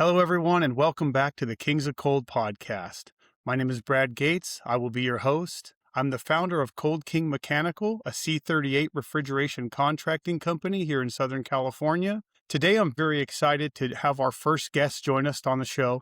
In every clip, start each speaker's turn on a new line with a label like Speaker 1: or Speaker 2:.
Speaker 1: Hello, everyone, and welcome back to the Kings of Cold podcast. My name is Brad Gates. I will be your host. I'm the founder of Cold King Mechanical, a C-38 refrigeration contracting company here in Southern California. Today, I'm very excited to have our first guest join us on the show.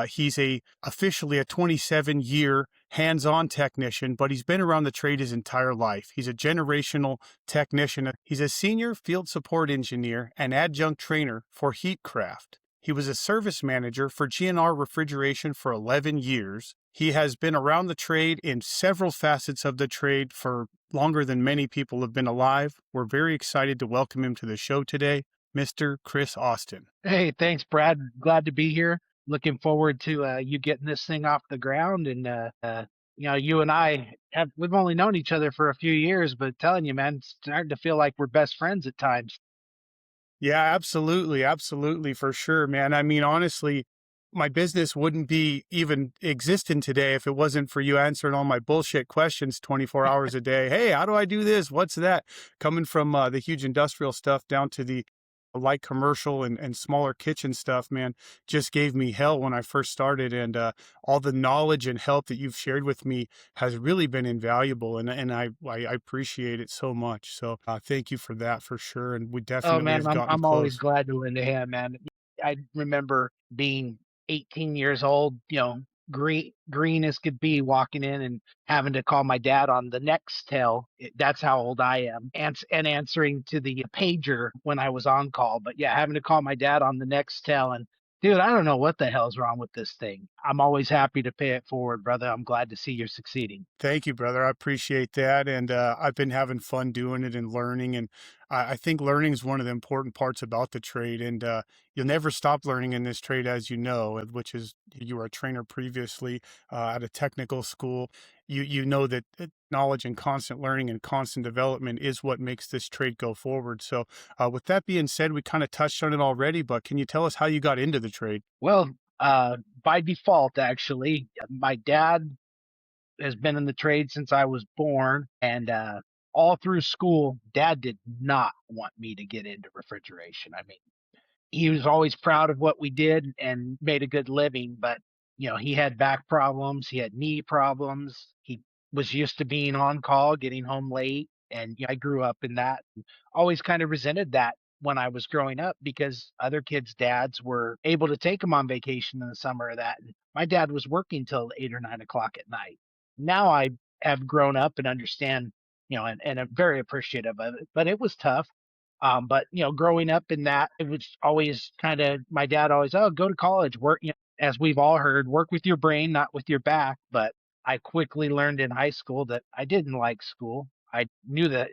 Speaker 1: He's officially a 27-year hands-on technician, but he's been around the trade his entire life. He's a generational technician. He's a senior field support engineer and adjunct trainer for Heatcraft. He was a service manager for GNR Refrigeration for 11 years. He has been around the trade in several facets of the trade for longer than many people have been alive. We're very excited to welcome him to the show today, Mr. Chris Austin.
Speaker 2: Hey, thanks, Brad. Glad to be here. Looking forward to you getting this thing off the ground. And you and we've only known each other for a few years, but telling you, man, it's starting to feel like we're best friends at times.
Speaker 1: Yeah, absolutely. Absolutely. For sure, man. I mean, honestly, my business wouldn't be even existing today if it wasn't for you answering all my bullshit questions 24 hours a day. Hey, how do I do this? What's that? Coming from the huge industrial stuff down to the light commercial and smaller kitchen stuff, man, just gave me hell when I first started. And all the knowledge and help that you've shared with me has really been invaluable. And I appreciate it so much. So thank you for that for sure. And we
Speaker 2: Oh
Speaker 1: definitely
Speaker 2: man,
Speaker 1: have
Speaker 2: I'm
Speaker 1: gotten
Speaker 2: I'm always
Speaker 1: close.
Speaker 2: glad to lend a hand, man. I remember being 18 years old, green as could be, walking in and having to call my dad on the Nextel. That's how old I am, and answering to the pager when I was on call. But yeah, having to call my dad on the Nextel, and dude, I don't know what the hell's wrong with this thing. I'm always happy to pay it forward, brother. I'm glad to see you're succeeding.
Speaker 1: Thank you, brother. I appreciate that. And I've been having fun doing it and learning. And I think learning is one of the important parts about the trade. And you'll never stop learning in this trade, as you know, which is you were a trainer previously at a technical school. You know that knowledge and constant learning and constant development is what makes this trade go forward. So with that being said, we kind of touched on it already, but can you tell us how you got into the trade?
Speaker 2: Well, by default, actually, my dad has been in the trade since I was born, and all through school, Dad did not want me to get into refrigeration. I mean, he was always proud of what we did and made a good living, but he had back problems, he had knee problems, he was used to being on call, getting home late, and I grew up in that. Always kind of resented that when I was growing up because other kids' dads were able to take them on vacation in the summer or that. And my dad was working till 8 or 9 o'clock at night. Now I have grown up and understand, and I'm very appreciative of it, but it was tough. But growing up in that, it was always kind of my dad always, oh, go to college, work, as we've all heard, work with your brain, not with your back. But I quickly learned in high school that I didn't like school. I knew that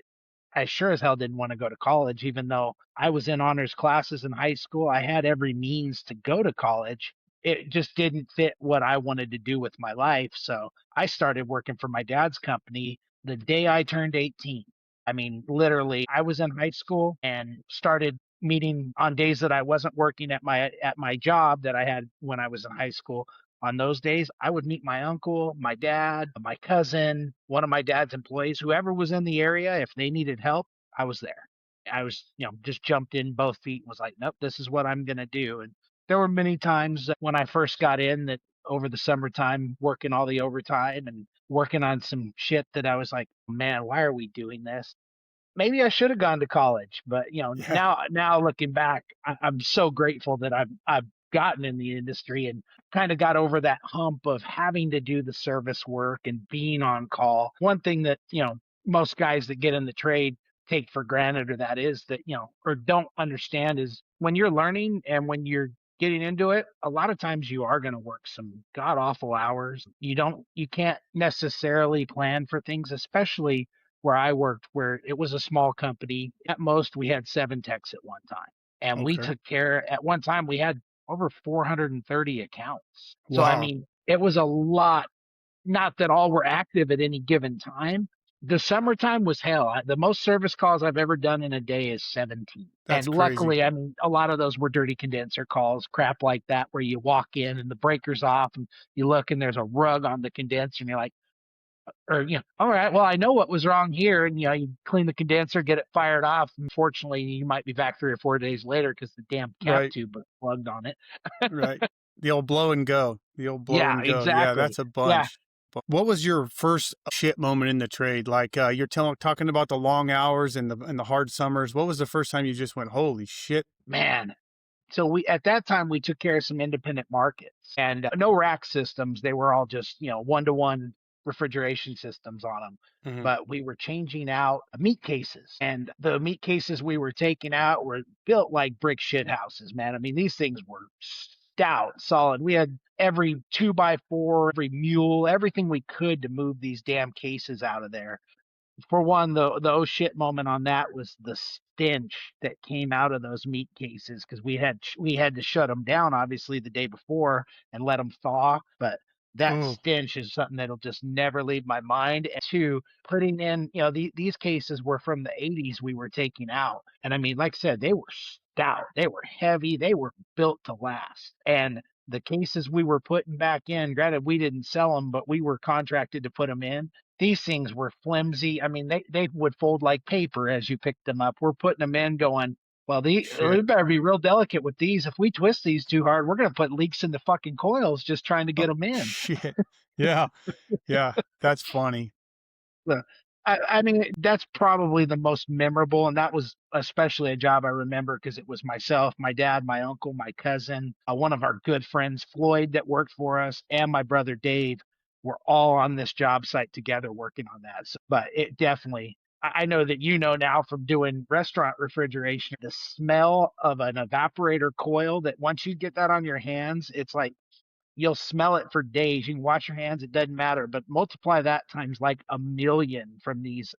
Speaker 2: I sure as hell didn't want to go to college, even though I was in honors classes in high school. I had every means to go to college. It just didn't fit what I wanted to do with my life. So I started working for my dad's company the day I turned 18. I mean, literally, I was in high school and started meeting on days that I wasn't working at my job that I had when I was in high school. On those days, I would meet my uncle, my dad, my cousin, one of my dad's employees, whoever was in the area. If they needed help, I was there. I was, just jumped in both feet and was like, nope, this is what I'm going to do. And there were many times when I first got in that over the summertime, working all the overtime and working on some shit that I was like, man, why are we doing this? Maybe I should have gone to college, but
Speaker 1: Yeah.
Speaker 2: now looking back, I'm so grateful that I've gotten in the industry and kind of got over that hump of having to do the service work and being on call. One thing that most guys that get in the trade take for granted, or that is that or don't understand, is when you're learning and when you're getting into it, a lot of times you are going to work some god awful hours. You can't necessarily plan for things, especially where I worked, where it was a small company. At most, we had 7 techs at one time. And we
Speaker 1: Okay.
Speaker 2: took care, at one time, we had over 430 accounts. So, I
Speaker 1: Wow.
Speaker 2: mean, it was a lot. Not that all were active at any given time. The summertime was hell. The most service calls I've ever done in a day is 17.
Speaker 1: That's
Speaker 2: And
Speaker 1: crazy.
Speaker 2: luckily, I mean, a lot of those were dirty condenser calls, crap like that, where you walk in and the breaker's off and you look and there's a rug on the condenser and you're like, Or, all right, well, I know what was wrong here. And, you clean the condenser, get it fired off. Unfortunately, you might be back 3 or 4 days later because the damn cap
Speaker 1: Right.
Speaker 2: tube was plugged on it.
Speaker 1: Right. The old blow and go. The old blow
Speaker 2: Yeah,
Speaker 1: and go. Yeah,
Speaker 2: exactly.
Speaker 1: that's a
Speaker 2: Yeah,
Speaker 1: bunch. But what was your first shit moment in the trade? Like you're talking about the long hours and the hard summers. What was the first time you just went, holy shit?
Speaker 2: man. So at that time we took care of some independent markets and no rack systems. They were all just, one-to-one refrigeration systems on them.
Speaker 1: Hmm.
Speaker 2: But we were changing out meat cases, and the meat cases we were taking out were built like brick shit houses, man. I mean, these things were stout, solid. We had every 2x4, every mule, everything we could to move these damn cases out of there. For one, the oh shit moment on that was the stench that came out of those meat cases because we had to shut them down obviously the day before and let them thaw. But that
Speaker 1: Oh,
Speaker 2: stench is something that'll just never leave my mind. And two, putting in, these cases were from the 80s we were taking out, and I mean, like I said, they were stout, they were heavy, they were built to last. And the cases we were putting back in, granted, we didn't sell them, but we were contracted to put them in. These things were flimsy. I mean, they would fold like paper as you picked them up. We're putting them in going, well, we
Speaker 1: shit.
Speaker 2: better be real delicate with these. If we twist these too hard, we're going to put leaks in the fucking coils just trying to get
Speaker 1: Oh,
Speaker 2: them in.
Speaker 1: shit. Yeah. Yeah. That's funny.
Speaker 2: So, I mean, that's probably the most memorable. And that was especially a job I remember because it was myself, my dad, my uncle, my cousin, one of our good friends, Floyd, that worked for us, and my brother, Dave, were all on this job site together working on that. So, but it definitely, I know that now from doing restaurant refrigeration, the smell of an evaporator coil, that once you get that on your hands, it's like you'll smell it for days. You can wash your hands, it doesn't matter. But multiply that times like a million from these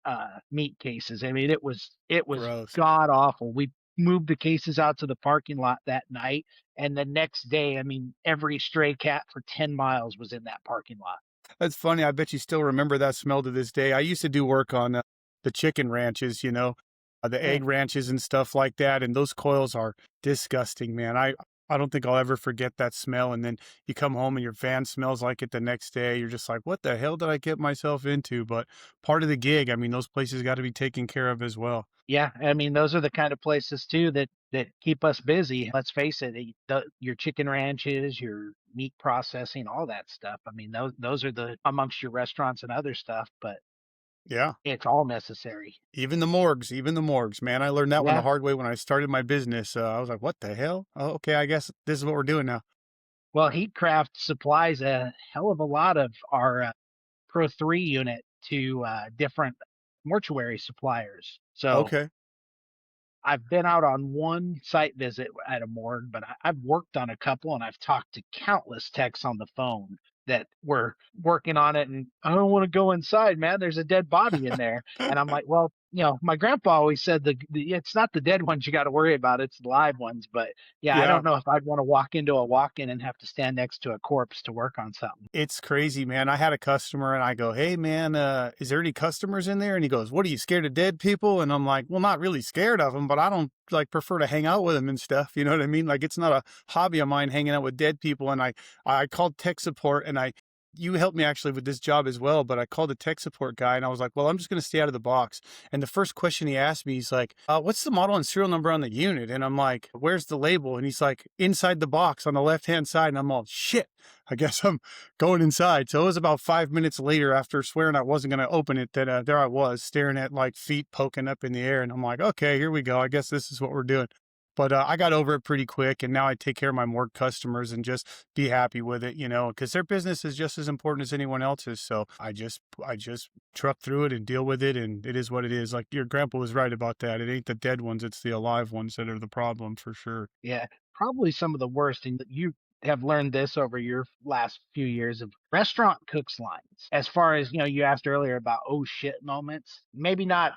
Speaker 2: meat cases. I mean, it was
Speaker 1: Gross.
Speaker 2: god awful. We moved the cases out to the parking lot that night, and the next day, I mean, every stray cat for 10 miles was in that parking lot.
Speaker 1: That's funny. I bet you still remember that smell to this day. I used to do work on the chicken ranches, the
Speaker 2: Yeah.
Speaker 1: egg ranches and stuff like that. And those coils are disgusting, man. I don't think I'll ever forget that smell. And then you come home and your van smells like it the next day. You're just like, what the hell did I get myself into? But part of the gig, I mean, those places got to be taken care of as well.
Speaker 2: Yeah, I mean, those are the kind of places too that keep us busy. Let's face it, your chicken ranches, your meat processing, all that stuff. I mean, those are the amongst your restaurants and other stuff, but
Speaker 1: Yeah.
Speaker 2: it's all necessary.
Speaker 1: Even the morgues, man. I learned that one the
Speaker 2: Yeah.
Speaker 1: hard way when I started my business. I was like, what the hell? Oh, okay. I guess this is what we're doing now.
Speaker 2: Well, Heatcraft supplies a hell of a lot of our Pro 3 unit to different mortuary suppliers. So
Speaker 1: Okay.
Speaker 2: I've been out on one site visit at a morgue, but I've worked on a couple and I've talked to countless techs on the phone that were working on it. And I don't want to go inside, man. There's a dead body in there. And I'm like, well, my grandpa always said it's not the dead ones you got to worry about, it's the live ones. But yeah, I
Speaker 1: Yeah.
Speaker 2: don't know if I'd want to walk into a walk in and have to stand next to a corpse to work on something.
Speaker 1: It's crazy, man. I had a customer and I go, hey, man, is there any customers in there? And he goes, what, are you scared of dead people? And I'm like, well, not really scared of them, but I don't like prefer to hang out with them and stuff. You know what I mean? Like it's not a hobby of mine hanging out with dead people. And I called tech support and you helped me actually with this job as well, but I called the tech support guy and I was like, well, I'm just going to stay out of the box. And the first question he asked me, he's like, what's the model and serial number on the unit? And I'm like, where's the label? And he's like, inside the box on the left-hand side. And I'm all, shit, I guess I'm going inside. So it was about 5 minutes later after swearing I wasn't going to open it that there I was staring at like feet poking up in the air. And I'm like, okay, here we go. I guess this is what we're doing. But I got over it pretty quick, and now I take care of my morgue customers and just be happy with it, because their business is just as important as anyone else's. So I just truck through it and deal with it, and it is what it is. Like your grandpa was right about that. It ain't the dead ones; it's the alive ones that are the problem for sure.
Speaker 2: Yeah, probably some of the worst. And you have learned this over your last few years of restaurant cooks lines. As far as, you asked earlier about oh shit moments, maybe not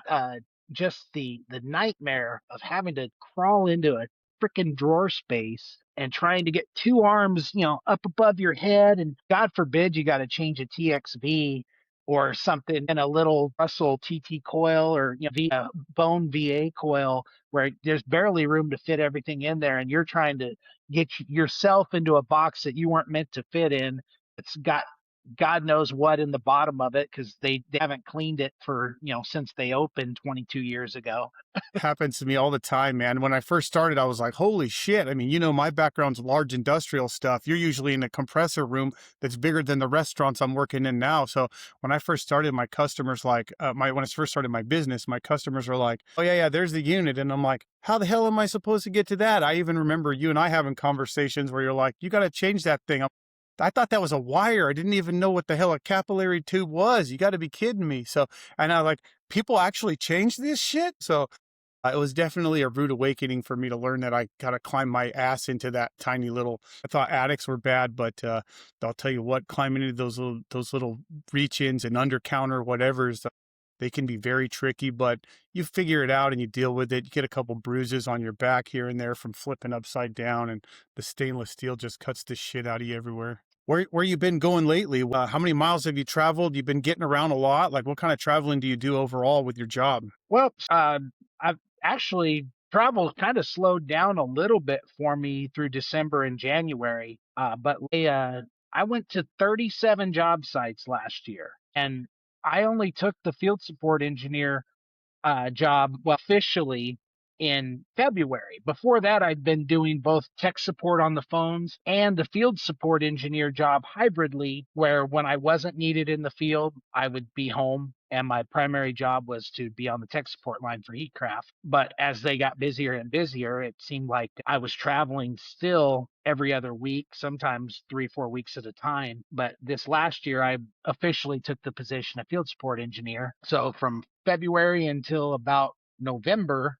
Speaker 2: just the nightmare of having to crawl into a freaking drawer space and trying to get two arms, up above your head. And God forbid you got to change a TXV or something in a little Russell TT coil or, bone VA coil where there's barely room to fit everything in there, and you're trying to get yourself into a box that you weren't meant to fit in. It's got God knows what in the bottom of it because they haven't cleaned it for, since they opened 22 years ago.
Speaker 1: Happens to me all the time, man. When I first started, I was like, holy shit. I mean, my background's large industrial stuff. You're usually in a compressor room that's bigger than the restaurants I'm working in now. So when I first started, my customers when I first started my business, my customers were like, oh yeah, there's the unit. And I'm like, how the hell am I supposed to get to that? I even remember you and I having conversations where you're like, you got to change that thing. I thought that was a wire. I didn't even know what the hell a capillary tube was. You got to be kidding me. So, and I like, people actually change this shit. So it was definitely a rude awakening for me to learn that I got to climb my ass into that tiny little. I thought attics were bad, but I'll tell you what, climbing into those little reach-ins and under counter whatevers, they can be very tricky. But you figure it out and you deal with it. You get a couple bruises on your back here and there from flipping upside down, and the stainless steel just cuts the shit out of you everywhere. Where you been going lately? How many miles have you traveled? You've been getting around a lot. Like, what kind of traveling do you do overall with your job?
Speaker 2: Well, I've actually travel kind of slowed down a little bit for me through December and January. But I went to 37 job sites last year, and I only took the field support engineer job, well, officially in February. Before that, I'd been doing both tech support on the phones and the field support engineer job hybridly, where when I wasn't needed in the field, I would be home. And my primary job was to be on the tech support line for Heatcraft. But as they got busier and busier, it seemed like I was traveling still every other week, sometimes 3-4 weeks at a time. But this last year, I officially took the position of field support engineer. So from February until about November,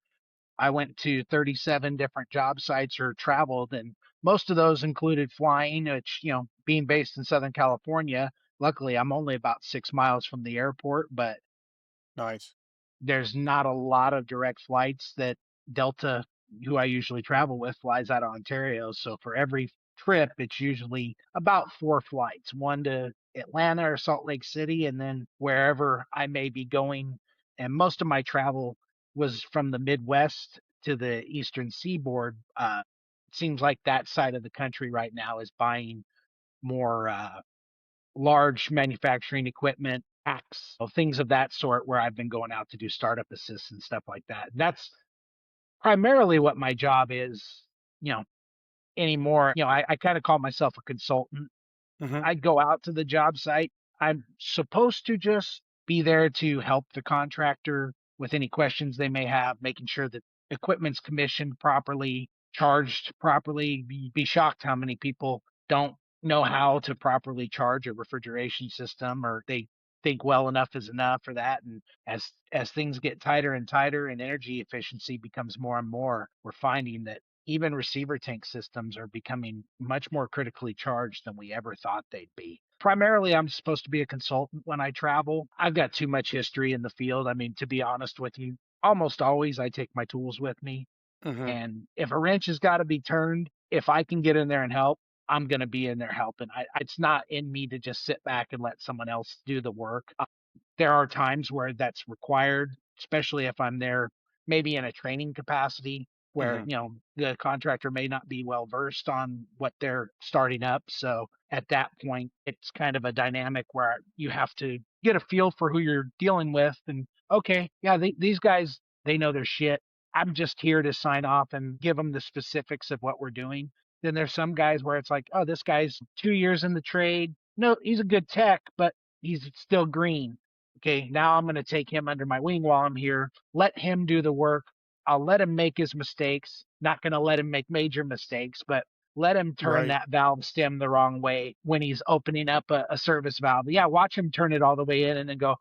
Speaker 2: I went to 37 different job sites or traveled, and most of those included flying, which, being based in Southern California, luckily I'm only about 6 miles from the airport, but
Speaker 1: Nice.
Speaker 2: there's not a lot of direct flights that Delta, who I usually travel with, flies out of Ontario. So for every trip, it's usually about 4 flights, one to Atlanta or Salt Lake City, and then wherever I may be going. And most of my travel was from the Midwest to the Eastern Seaboard. It seems like that side of the country right now is buying more large manufacturing equipment, hacks, things of that sort, where I've been going out to do startup assists and stuff like that. That's primarily what my job is, you know, anymore. I kind of call myself a consultant.
Speaker 1: Hmm.
Speaker 2: I go out to the job site. I'm supposed to just be there to help the contractor with any questions they may have, making sure that equipment's commissioned properly, charged properly. Be shocked how many people don't know how to properly charge a refrigeration system, or they think well enough is enough for that. And as things get tighter and tighter and energy efficiency becomes more and more, we're finding that even receiver tank systems are becoming much more critically charged than we ever thought they'd be. Primarily, I'm supposed to be a consultant when I travel. I've got too much history in the field. I mean, to be honest with you, almost always I take my tools with me.
Speaker 1: Hmm.
Speaker 2: And if a wrench has got to be turned, if I can get in there and help, I'm going to be in there helping. It's not in me to just sit back and let someone else do the work. There are times where that's required, especially if I'm there maybe in a training capacity where,
Speaker 1: Hmm.
Speaker 2: the contractor may not be well versed on what they're starting up. So at that point, it's kind of a dynamic where you have to get a feel for who you're dealing with. And okay, yeah, these guys, they know their shit. I'm just here to sign off and give them the specifics of what we're doing. Then there's some guys where it's like, oh, this guy's 2 years in the trade. No, he's a good tech, but he's still green. Okay, now I'm going to take him under my wing while I'm here, let him do the work. I'll let him make his mistakes. Not going to let him make major mistakes, but let him turn
Speaker 1: Right.
Speaker 2: that valve stem the wrong way when he's opening up a service valve. Yeah, watch him turn it all the way in and then go,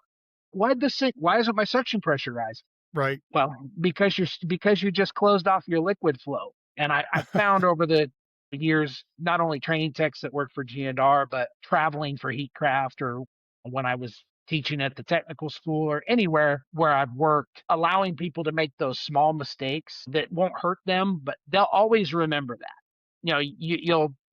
Speaker 2: why isn't my suction pressure rise?
Speaker 1: Right.
Speaker 2: Well, because you just closed off your liquid flow. And I found over the years, not only training techs that work for G&R, but traveling for Heatcraft, or when I was teaching at the technical school or anywhere where I've worked, allowing people to make those small mistakes that won't hurt them, but they'll always remember that.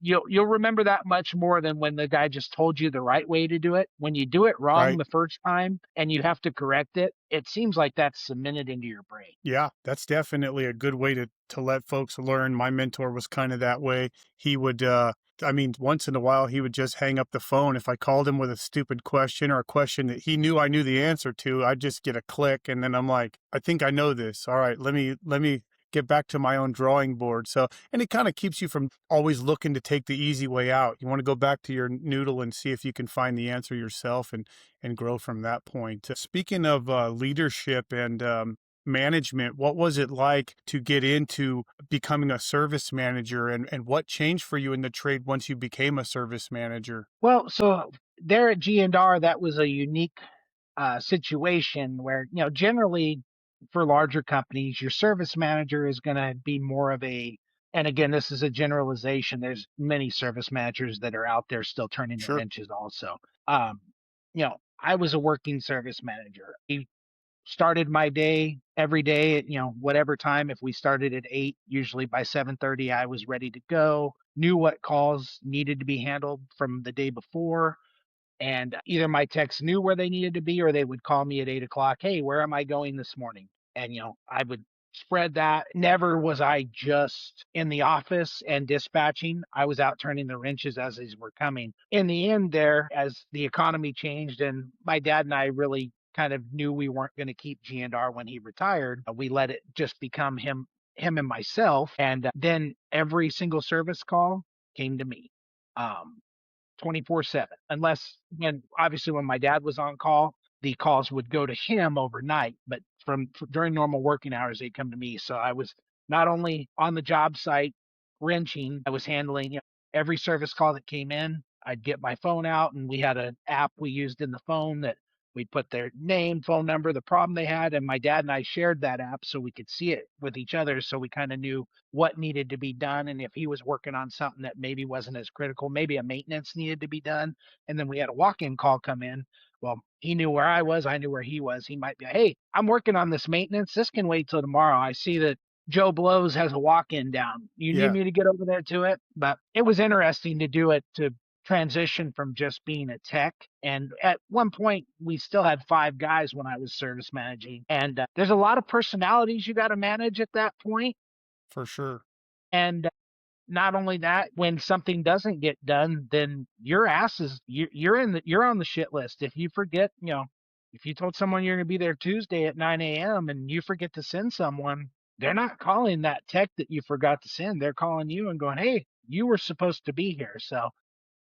Speaker 2: you'll remember that much more than when the guy just told you the right way to do it. When you do it wrong
Speaker 1: Right.
Speaker 2: the first time and you have to correct it, it seems like that's cemented into your brain.
Speaker 1: Yeah, that's definitely a good way to let folks learn. My mentor was kind of that way. He would I mean, once in a while he would just hang up the phone if I called him with a stupid question or a question that he knew I knew the answer to. I'd just get a click and then I'm like, I think I know this. All right, let me get back to my own drawing board. So, and it kind of keeps you from always looking to take the easy way out. You want to go back to your noodle and see if you can find the answer yourself and grow from that point. Speaking of leadership and management, what was it like to get into becoming a service manager and what changed for you in the trade once you became a service manager?
Speaker 2: Well, so there at G&R, that was a unique situation where, generally for larger companies, your service manager is going to be more of a, and again, this is a generalization. There's many service managers that are out there still turning the
Speaker 1: Sure.
Speaker 2: wrenches also. Um, I was a working service manager. I started my day every day at, whatever time. If we started at 8, usually by 7:30, I was ready to go, knew what calls needed to be handled from the day before, and either my techs knew where they needed to be or they would call me at 8 o'clock. Hey, where am I going this morning? And, I would spread that. Never was I just in the office and dispatching. I was out turning the wrenches as these were coming. In the end, there, as the economy changed and my dad and I really kind of knew we weren't going to keep G&R when he retired, we let it just become him and myself. And then every single service call came to me. Um, 24/7, unless, and obviously when my dad was on call, the calls would go to him overnight, but during normal working hours they'd come to me. So I was not only on the job site wrenching, I was handling, every service call that came in. I'd get my phone out and we had an app we used in the phone that we'd put their name, phone number, the problem they had, and my dad and I shared that app so we could see it with each other, so we kind of knew what needed to be done. And if he was working on something that maybe wasn't as critical, maybe a maintenance needed to be done, and then we had a walk-in call come in, well, he knew where I was, I knew where he was. He might be, hey, I'm working on this maintenance, this can wait till tomorrow. I see that Joe Blows has a walk-in down, you need
Speaker 1: Yeah,
Speaker 2: me to get over there to it? But it was interesting to do it, to transition from just being a tech. And at one point, we still had 5 guys when I was service managing. And there's a lot of personalities you got to manage at that point.
Speaker 1: for sure.
Speaker 2: And not only that, when something doesn't get done, then your ass is you're on the shit list. If you forget, if you told someone you're going to be there Tuesday at 9 a.m. and you forget to send someone, they're not calling that tech that you forgot to send. They're calling you and going, hey, you were supposed to be here. So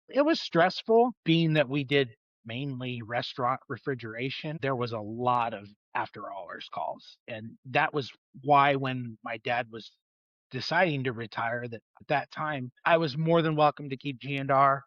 Speaker 2: it was stressful, being that we did mainly restaurant refrigeration. There was a lot of after hours calls. And that was why when my dad was deciding to retire, that at that time I was more than welcome to keep G&R.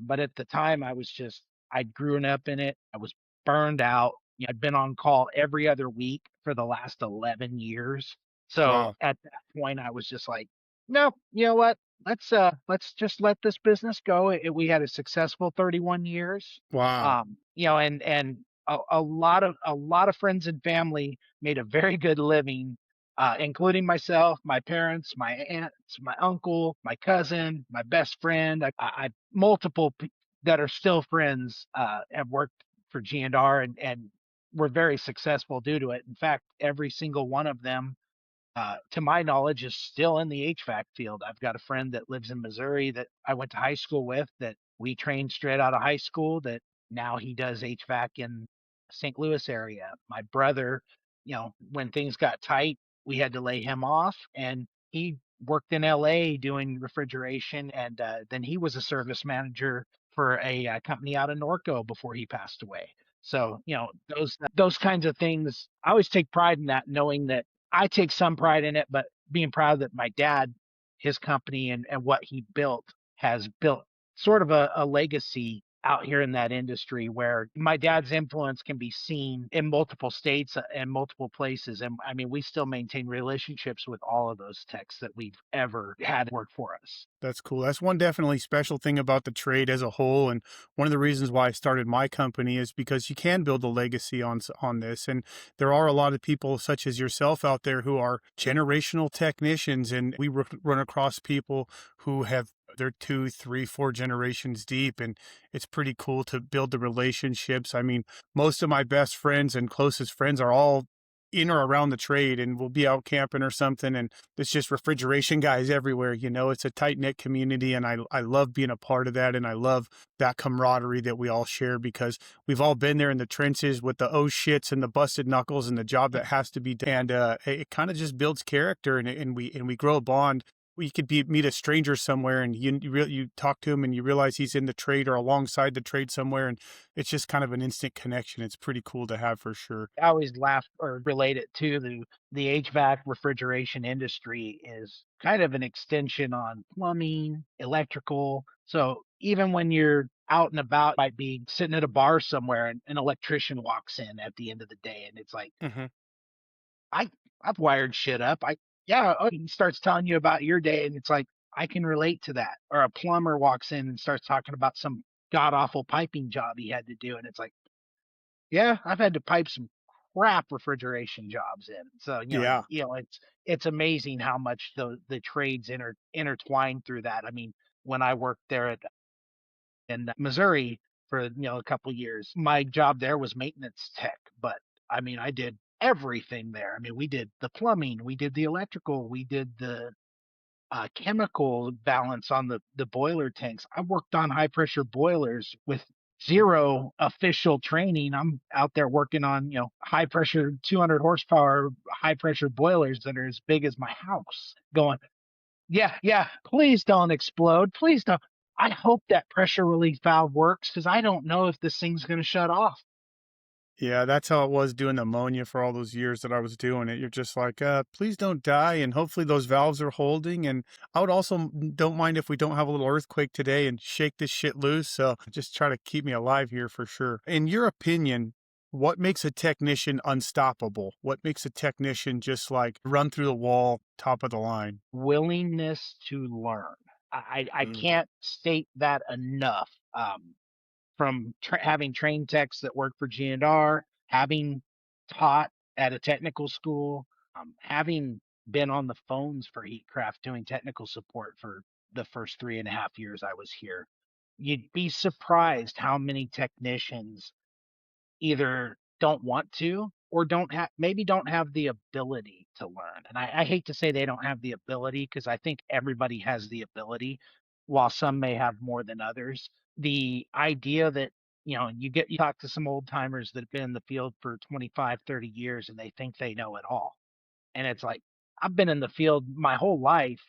Speaker 2: But at the time I'd grown up in it. I was burned out. I'd been on call every other week for the last 11 years. So
Speaker 1: Wow.
Speaker 2: at that point I was just like, no, you know what? Let's just let this business go. We had a successful 31 years.
Speaker 1: Wow.
Speaker 2: And a lot of friends and family made a very good living, including myself, my parents, my aunts, my uncle, my cousin, my best friend. I multiple that are still friends have worked for G&R and were very successful due to it. In fact, every single one of them, to my knowledge, is still in the HVAC field. I've got a friend that lives in Missouri that I went to high school with, that we trained straight out of high school, that now he does HVAC in St. Louis area. My brother, when things got tight, we had to lay him off, and he worked in LA doing refrigeration, and then he was a service manager for a company out of Norco before he passed away. So, those kinds of things, I always take pride in that, knowing that I take some pride in it, but being proud that my dad, his company, and what he built, has built sort of a legacy out here in that industry, where my dad's influence can be seen in multiple states and multiple places. And I mean, we still maintain relationships with all of those techs that we've ever had work for us.
Speaker 1: That's cool. That's one definitely special thing about the trade as a whole, and one of the reasons why I started my company is because you can build a legacy on this, and there are a lot of people such as yourself out there who are generational technicians, and we run across people who have they're 2, 3, 4 generations deep, and it's pretty cool to build the relationships. I mean, most of my best friends and closest friends are all in or around the trade, and we'll be out camping or something, and it's just refrigeration guys everywhere. It's a tight knit community, and I love being a part of that, and I love that camaraderie that we all share because we've all been there in the trenches with the oh shits and the busted knuckles and the job that has to be done. And it kind of just builds character, and we grow a bond. You could meet a stranger somewhere, and you talk to him, and you realize he's in the trade or alongside the trade somewhere, and it's just kind of an instant connection. It's pretty cool to have for sure.
Speaker 2: I always laugh or relate it to the HVAC refrigeration industry is kind of an extension on plumbing, electrical. So even when you're out and about, might be sitting at a bar somewhere and an electrician walks in at the end of the day and it's like,
Speaker 1: Hmm.
Speaker 2: I I've wired shit up. Yeah, he starts telling you about your day and it's like I can relate to that. Or a plumber walks in and starts talking about some god awful piping job he had to do and it's like, yeah, I've had to pipe some crap refrigeration jobs in. So,
Speaker 1: Yeah.
Speaker 2: it's amazing how much the trades intertwine through that. I mean, when I worked there in Missouri for, a couple years, my job there was maintenance tech, but I mean, I did everything there. I mean, we did the plumbing, we did the electrical, we did the chemical balance on the boiler tanks. I worked on high pressure boilers with zero official training. I'm out there working on, high pressure 200 horsepower high pressure boilers that are as big as my house. Going, yeah, yeah, please don't explode. Please don't. I hope that pressure relief valve works because I don't know if this thing's going to shut off.
Speaker 1: Yeah, that's how it was doing ammonia for all those years that I was doing it. You're just like, please don't die, and hopefully those valves are holding. And I would also don't mind if we don't have a little earthquake today and shake this shit loose. So just try to keep me alive here for sure. In your opinion, what makes a technician unstoppable? What makes a technician just like run through the wall, top of the line?
Speaker 2: Willingness to learn. I
Speaker 1: Mm.
Speaker 2: can't state that enough. From having trained techs that work for G&R, having taught at a technical school, having been on the phones for Heatcraft doing technical support for the first 3.5 years I was here. You'd be surprised how many technicians either don't want to or don't have the ability to learn. And I hate to say they don't have the ability because I think everybody has the ability, while some may have more than others. The idea that, you talk to some old timers that have been in the field for 25, 30 years and they think they know it all. And it's like, I've been in the field my whole life,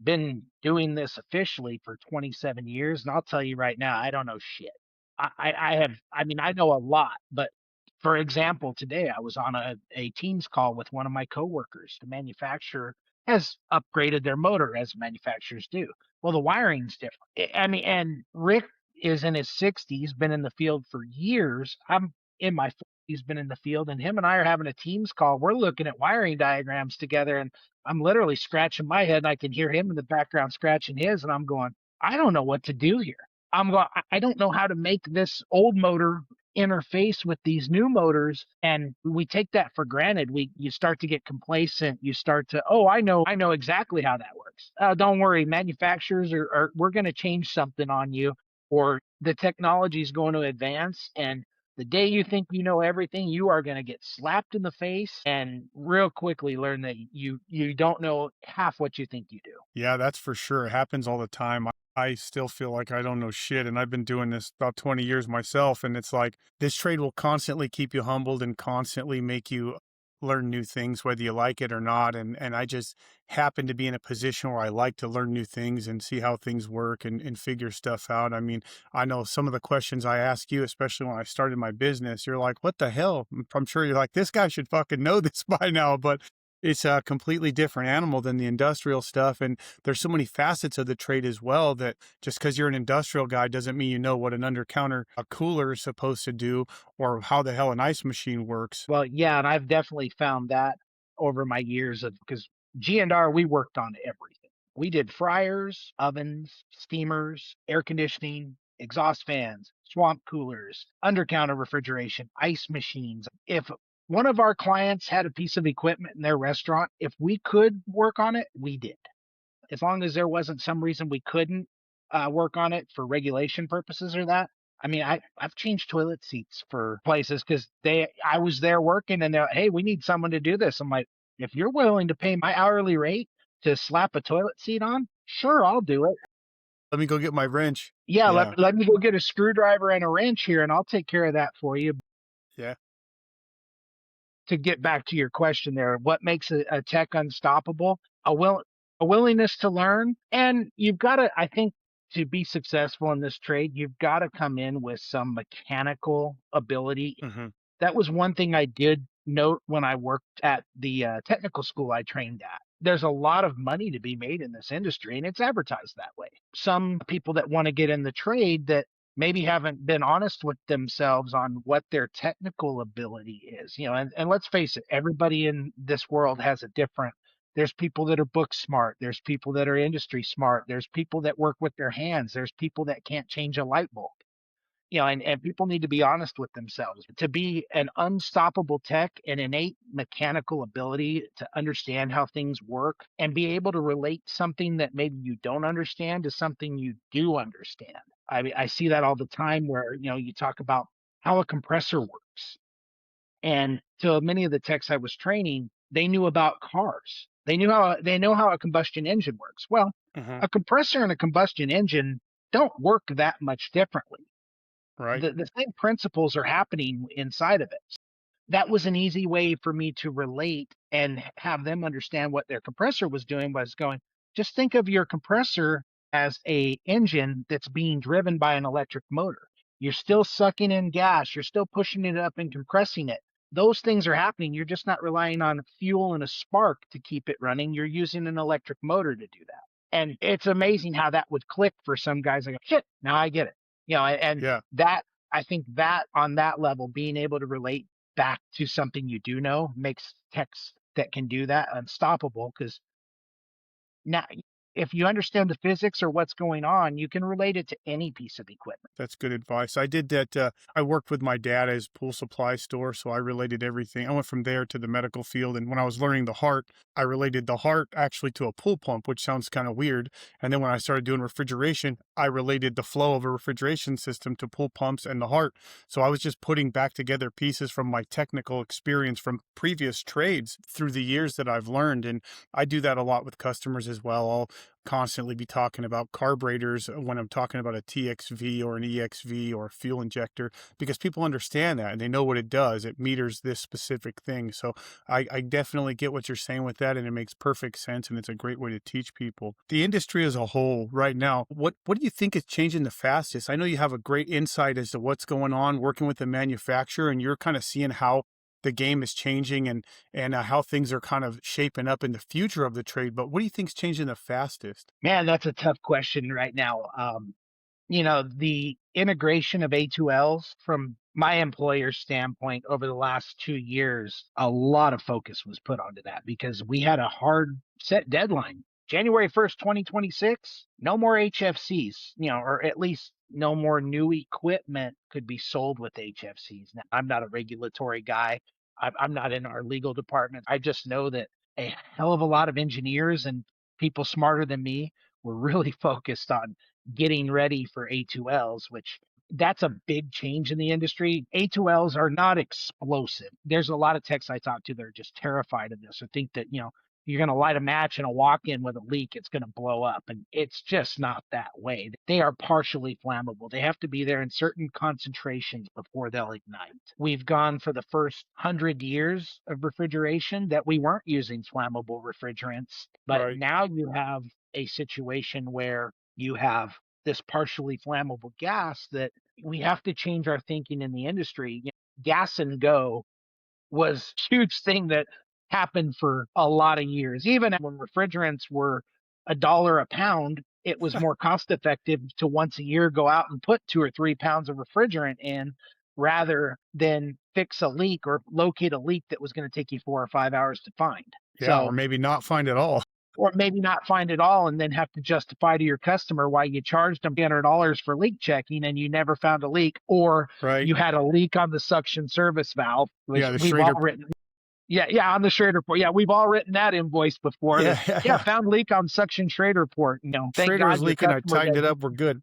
Speaker 2: been doing this officially for 27 years. And I'll tell you right now, I don't know shit. I mean, I know a lot, but for example, today I was on a Teams call with one of my coworkers. The manufacturer has upgraded their motor as manufacturers do. Well, the wiring's different. I mean, and Rick is in his 60s, been in the field for years. I'm in my 40s, been in the field, and him and I are having a Teams call. We're looking at wiring diagrams together, and I'm literally scratching my head, and I can hear him in the background scratching his, and I'm going, I don't know what to do here. I don't know how to make this old motor interface with these new motors, and we take that for granted. You start to get complacent. You start to, oh, I know exactly how that works. Don't worry, manufacturers are we're going to change something on you, or the technology is going to advance, and the day you think you know everything, you are going to get slapped in the face and real quickly learn that you don't know half what you think you do.
Speaker 1: Yeah, that's for sure. It happens all the time. I still feel like I don't know shit, and I've been doing this about 20 years myself. And it's like this trade will constantly keep you humbled and constantly make you learn new things, whether you like it or not. And I just happen to be in a position where I like to learn new things and see how things work and figure stuff out. I mean, I know some of the questions I ask you, especially when I started my business, you're like, what the hell? I'm sure you're like, this guy should fucking know this by now, but it's a completely different animal than the industrial stuff. And there's so many facets of the trade as well that just because you're an industrial guy doesn't mean you know what an undercounter a cooler is supposed to do or how the hell an ice machine works.
Speaker 2: Well, yeah, and I've definitely found that over my years of because G&R, we worked on everything. We did fryers, ovens, steamers, air conditioning, exhaust fans, swamp coolers, undercounter refrigeration, ice machines. If one of our clients had a piece of equipment in their restaurant, if we could work on it, we did. As long as there wasn't some reason we couldn't, work on it for regulation purposes or that. I mean, I've changed toilet seats for places because I was there working and they're, hey, we need someone to do this. I'm like, if you're willing to pay my hourly rate to slap a toilet seat on, sure, I'll do it.
Speaker 1: Let me go get my wrench.
Speaker 2: Yeah,
Speaker 1: Yeah.
Speaker 2: let me go get a screwdriver and a wrench here and I'll take care of that for you.
Speaker 1: Yeah.
Speaker 2: To get back to your question there, what makes a tech unstoppable? A willingness to learn, and you've got to. I think to be successful in this trade, you've got to come in with some mechanical ability.
Speaker 1: Hmm.
Speaker 2: That was one thing I did note when I worked at the technical school I trained at. There's a lot of money to be made in this industry, and it's advertised that way. Some people that want to get in the trade that maybe haven't been honest with themselves on what their technical ability is, and let's face it, everybody in this world has a different. There's people that are book smart. There's people that are industry smart. There's people that work with their hands. There's people that can't change a light bulb, and people need to be honest with themselves. To be an unstoppable tech, an innate mechanical ability to understand how things work and be able to relate something that maybe you don't understand to something you do understand. I mean, I see that all the time where, you talk about how a compressor works. And so many of the techs I was training, they knew about cars. They know how a combustion engine works. Well,
Speaker 1: Hmm.
Speaker 2: a compressor and a combustion engine don't work that much differently.
Speaker 1: Right.
Speaker 2: The same principles are happening inside of it. That was an easy way for me to relate and have them understand what their compressor was doing, was going, just think of your compressor as a engine that's being driven by an electric motor. You're still sucking in gas, you're still pushing it up and compressing it. Those things are happening. You're just not relying on fuel and a spark to keep it running. You're using an electric motor to do that. And it's amazing how that would click for some guys. I go, shit, now I get it. And
Speaker 1: Yeah.
Speaker 2: that, I think that on that level, being able to relate back to something you do know makes techs that can do that unstoppable, because now if you understand the physics or what's going on, you can relate it to any piece of equipment.
Speaker 1: That's good advice. I did that. I worked with my dad at his pool supply store, so I related everything. I went from there to the medical field, and when I was learning the heart, I related the heart actually to a pool pump, which sounds kind of weird. And then when I started doing refrigeration, I related the flow of a refrigeration system to pool pumps and the heart. So I was just putting back together pieces from my technical experience from previous trades through the years that I've learned. And I do that a lot with customers as well. I'll constantly be talking about carburetors when I'm talking about a TXV or an EXV or a fuel injector, because people understand that and they know what it does. It meters this specific thing. So I definitely get what you're saying with that, and it makes perfect sense, and it's a great way to teach people. The industry as a whole right now, what do you think is changing the fastest? I know you have a great insight as to what's going on working with the manufacturer, and you're kind of seeing how the game is changing and how things are kind of shaping up in the future of the trade. But what do you think is changing the fastest?
Speaker 2: Man, that's a tough question right now. The integration of A2Ls from my employer's standpoint over the last 2 years, a lot of focus was put onto that because we had a hard set deadline. January 1st, 2026, no more HFCs, or at least no more new equipment could be sold with HFCs. Now, I'm not a regulatory guy. I'm not in our legal department. I just know that a hell of a lot of engineers and people smarter than me were really focused on getting ready for A2Ls, which that's a big change in the industry. A2Ls are not explosive. There's a lot of techs I talk to that are just terrified of this or think that, you're going to light a match and a walk in with a leak, it's going to blow up. And it's just not that way. They are partially flammable. They have to be there in certain concentrations before they'll ignite. We've gone for the first 100 years of refrigeration that we weren't using flammable refrigerants. But
Speaker 1: Right.
Speaker 2: now you have a situation where you have this partially flammable gas that we have to change our thinking in the industry. Gas and go was a huge thing that happened for a lot of years. Even when refrigerants were $1 a pound, it was more cost effective to once a year go out and put 2 or 3 pounds of refrigerant in rather than fix a leak or locate a leak that was going to take you 4 or 5 hours to find.
Speaker 1: Yeah. Or
Speaker 2: So,
Speaker 1: maybe not find it all.
Speaker 2: or maybe not find it all and then have to justify to your customer why you charged them $300 for leak checking and you never found a leak, or
Speaker 1: Right.
Speaker 2: you had a leak on the suction service valve, which
Speaker 1: Yeah. The
Speaker 2: we've all
Speaker 1: Schrader.
Speaker 2: written. Yeah, on the Schrader port. Yeah, we've all written that invoice before.
Speaker 1: Yeah,
Speaker 2: That
Speaker 1: yeah,
Speaker 2: yeah,
Speaker 1: yeah.
Speaker 2: found leak on suction Schrader port. Thank
Speaker 1: Schrader was
Speaker 2: God your
Speaker 1: leaking. I
Speaker 2: customer
Speaker 1: tightened it
Speaker 2: doesn't.
Speaker 1: up. We're good.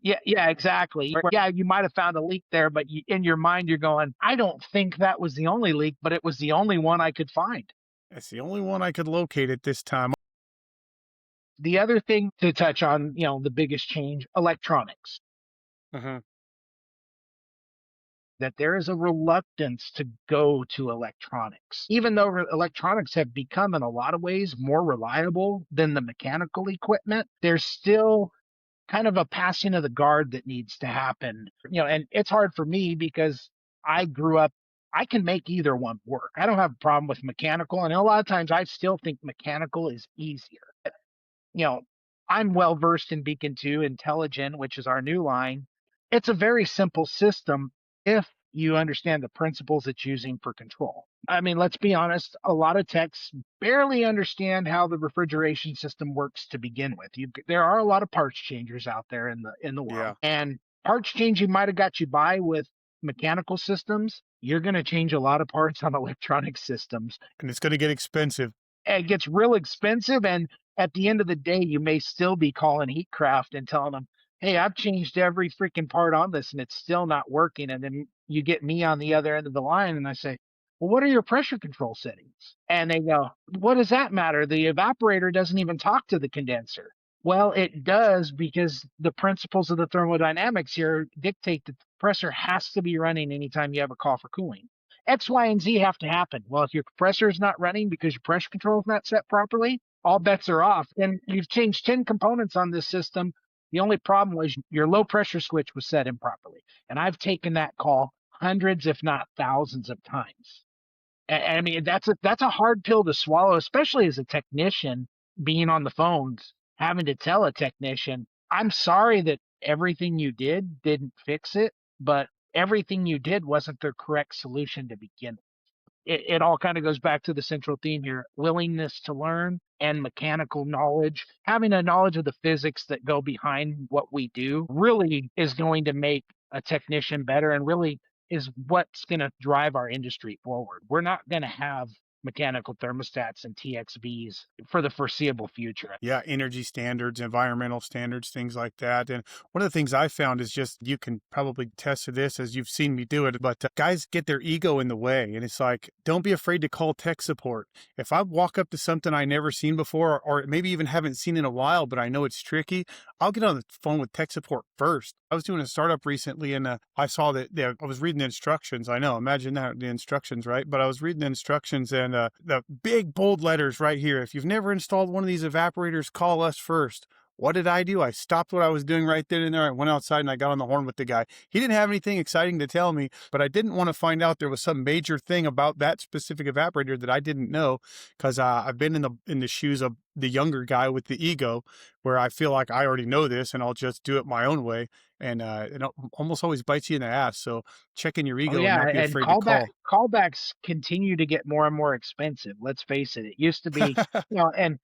Speaker 2: Yeah, exactly. Yeah, you might have found a leak there, but in your mind you're going, I don't think that was the only leak, but it was the only one I could find.
Speaker 1: That's the only one I could locate at this time.
Speaker 2: The other thing to touch on, the biggest change, electronics.
Speaker 1: Uh-huh.
Speaker 2: That there is a reluctance to go to electronics. Even though electronics have become, in a lot of ways, more reliable than the mechanical equipment, there's still kind of a passing of the guard that needs to happen. And it's hard for me because I grew up, I can make either one work. I don't have a problem with mechanical. And a lot of times I still think mechanical is easier. you know, I'm well versed in Beacon 2 Intelligent, which is our new line. It's a very simple system if you understand the principles it's using for control. I mean, let's be honest, a lot of techs barely understand how the refrigeration system works to begin with. There are a lot of parts changers out there in the world,
Speaker 1: Yeah.
Speaker 2: and parts changing might have got you by with mechanical systems. You're going to change a lot of parts on electronic systems,
Speaker 1: And it's going to get expensive.
Speaker 2: it gets real expensive. And at the end of the day, you may still be calling Heatcraft and telling them, hey, I've changed every freaking part on this and it's still not working. And then you get me on the other end of the line and I say, well, what are your pressure control settings? And they go, what does that matter? The evaporator doesn't even talk to the condenser. Well, it does, because the principles of the thermodynamics here dictate that the compressor has to be running anytime you have a call for cooling. X, Y, and Z have to happen. Well, if your compressor is not running because your pressure control is not set properly, all bets are off. And you've changed 10 components on this system. The only problem was your low pressure switch was set improperly. And I've taken that call hundreds, if not thousands of times. I mean, that's a hard pill to swallow, especially as a technician being on the phones, having to tell a technician, I'm sorry that everything you did didn't fix it, but everything you did wasn't the correct solution to begin with. It all kind of goes back to the central theme here: willingness to learn and mechanical knowledge. Having a knowledge of the physics that go behind what we do really is going to make a technician better, and really is what's going to drive our industry forward. We're not going to have mechanical thermostats and TXVs for the foreseeable future.
Speaker 1: Yeah, energy standards, environmental standards, things like that. And one of the things I found is just, you can probably attest to this as you've seen me do it, but guys get their ego in the way. And it's like, don't be afraid to call tech support. If I walk up to something I never seen before, or maybe even haven't seen in a while, but I know it's tricky, I'll get on the phone with tech support first. I was doing a startup recently and I saw that I was reading the instructions. I know, imagine that, the instructions, right? But I was reading the instructions and the big bold letters right here: if you've never installed one of these evaporators, call us first. What did I do? I stopped what I was doing right then and there. I went outside and I got on the horn with the guy. He didn't have anything exciting to tell me, but I didn't want to find out there was some major thing about that specific evaporator that I didn't know, because I've been in the shoes of the younger guy with the ego, where I feel like I already know this and I'll just do it my own way. And it almost always bites you in the ass. So check in your
Speaker 2: Oh
Speaker 1: ego and
Speaker 2: yeah,
Speaker 1: not be
Speaker 2: and
Speaker 1: afraid to call.
Speaker 2: callbacks continue to get more and more expensive. Let's face it. It used to be, and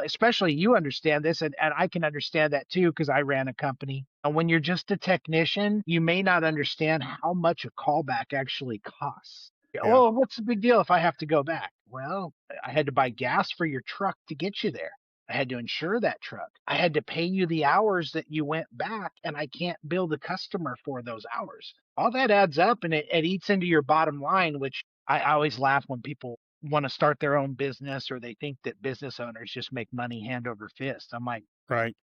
Speaker 2: especially you understand this, and I can understand that too because I ran a company. And when you're just a technician, you may not understand how much a callback actually costs.
Speaker 1: Yeah,
Speaker 2: Oh, what's the big deal if I have to go back? Well, I had to buy gas for your truck to get you there. I had to insure that truck. I had to pay you the hours that you went back, and I can't bill the customer for those hours. All that adds up and it eats into your bottom line, which I always laugh when people want to start their own business or they think that business owners just make money hand over fist. I'm like,
Speaker 1: right.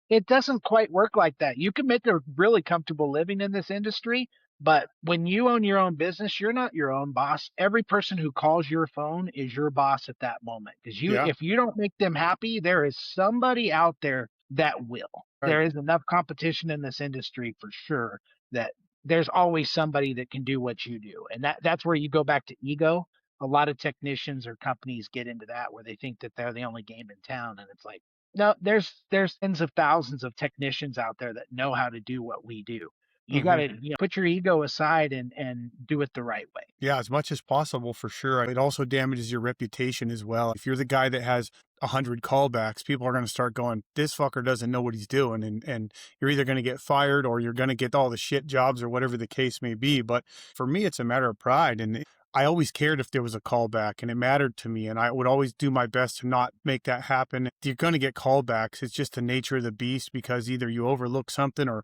Speaker 2: it doesn't quite work like that. You can make a really comfortable living in this industry, but when you own your own business, you're not your own boss. Every person who calls your phone is your boss at that moment. Because
Speaker 1: Yeah,
Speaker 2: if you don't make them happy, there is somebody out there that will.
Speaker 1: right.
Speaker 2: There is enough competition in this industry for sure that there's always somebody that can do what you do. And that's where you go back to ego. A lot of technicians or companies get into that where they think that they're the only game in town. And it's like, no, there's tens of thousands of technicians out there that know how to do what we do. You got
Speaker 1: Hmm.
Speaker 2: to put your ego aside and do it the right way.
Speaker 1: Yeah, as much as possible for sure. It also damages your reputation as well. If you're the guy that has 100 callbacks, people are going to start going, this fucker doesn't know what he's doing. And you're either going to get fired or you're going to get all the shit jobs or whatever the case may be. But for me, it's a matter of pride. And I always cared if there was a callback and it mattered to me. And I would always do my best to not make that happen. You're going to get callbacks. It's just the nature of the beast because either you overlook something or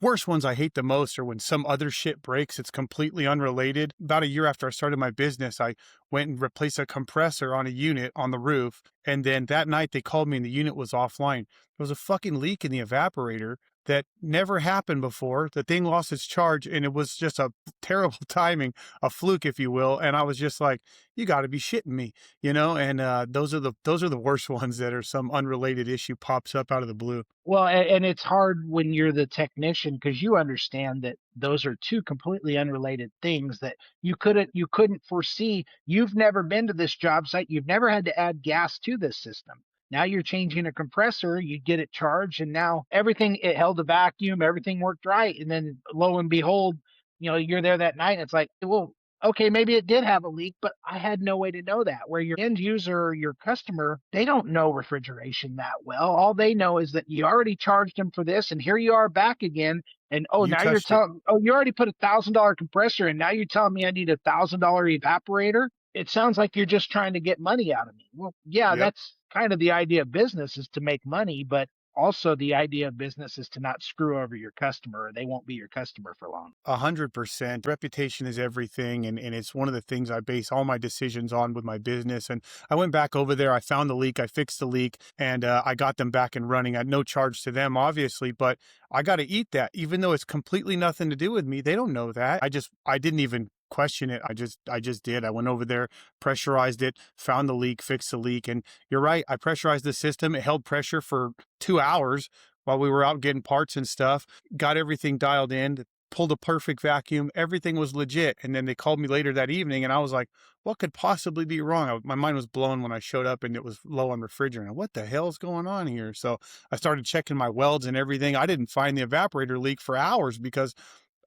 Speaker 1: worst ones I hate the most are when some other shit breaks. It's completely unrelated. About a year after I started my business, I went and replaced a compressor on a unit on the roof. And then that night they called me and the unit was offline. There was a fucking leak in the evaporator that never happened before. The thing lost its charge and it was just a terrible timing, a fluke, if you will. And I was just like, you got to be shitting me, and those are the worst ones that are some unrelated issue pops up out of the blue.
Speaker 2: Well, and it's hard when you're the technician because you understand that those are two completely unrelated things that you couldn't foresee. You've never been to this job site. You've never had to add gas to this system. Now you're changing a compressor, you get it charged, and now everything, it held a vacuum, everything worked right. And then lo and behold, you're there that night and it's like, well, okay, maybe it did have a leak, but I had no way to know that. Where your end user, your customer, they don't know refrigeration that well. All they know is that you already charged them for this, and here you are back again. And
Speaker 1: You
Speaker 2: now you're
Speaker 1: touched it.
Speaker 2: telling, you already put $1,000 compressor, and now you're telling me I need $1,000 evaporator. It sounds like you're just trying to get money out of me. Well, yeah,
Speaker 1: Yep.
Speaker 2: that's kind of the idea of business, is to make money, but also the idea of business is to not screw over your customer, or they won't be your customer for long.
Speaker 1: 100%. Reputation is everything. And it's one of the things I base all my decisions on with my business. And I went back over there. I found the leak. I fixed the leak and I got them back and running at no charge to them, obviously. But I got to eat that, even though it's completely nothing to do with me. They don't know that. I didn't even question it. I just did. I went over there, pressurized it, found the leak, fixed the leak. And you're right. I pressurized the system. It held pressure for 2 hours while we were out getting parts and stuff, got everything dialed in, pulled a perfect vacuum. Everything was legit. And then they called me later that evening and I was like, what could possibly be wrong? My mind was blown when I showed up and it was low on refrigerant. What the hell's going on here? So I started checking my welds and everything. I didn't find the evaporator leak for hours because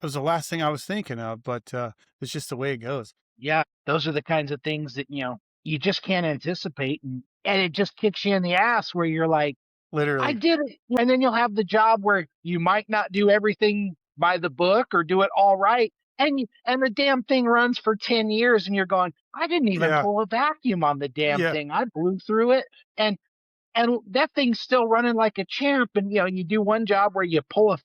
Speaker 1: it was the last thing I was thinking of, but it's just the way it goes.
Speaker 2: Yeah, those are the kinds of things that, you just can't anticipate. And it just kicks you in the ass where you're like, I
Speaker 1: Literally.
Speaker 2: did it. And then you'll have the job where you might not do everything by the book or do it all right. And the damn thing runs for 10 years and you're going, I didn't even
Speaker 1: Yeah.
Speaker 2: pull a vacuum on the damn
Speaker 1: Yeah.
Speaker 2: thing. I blew through it. And and that thing's still running like a champ. And you do one job where you pull a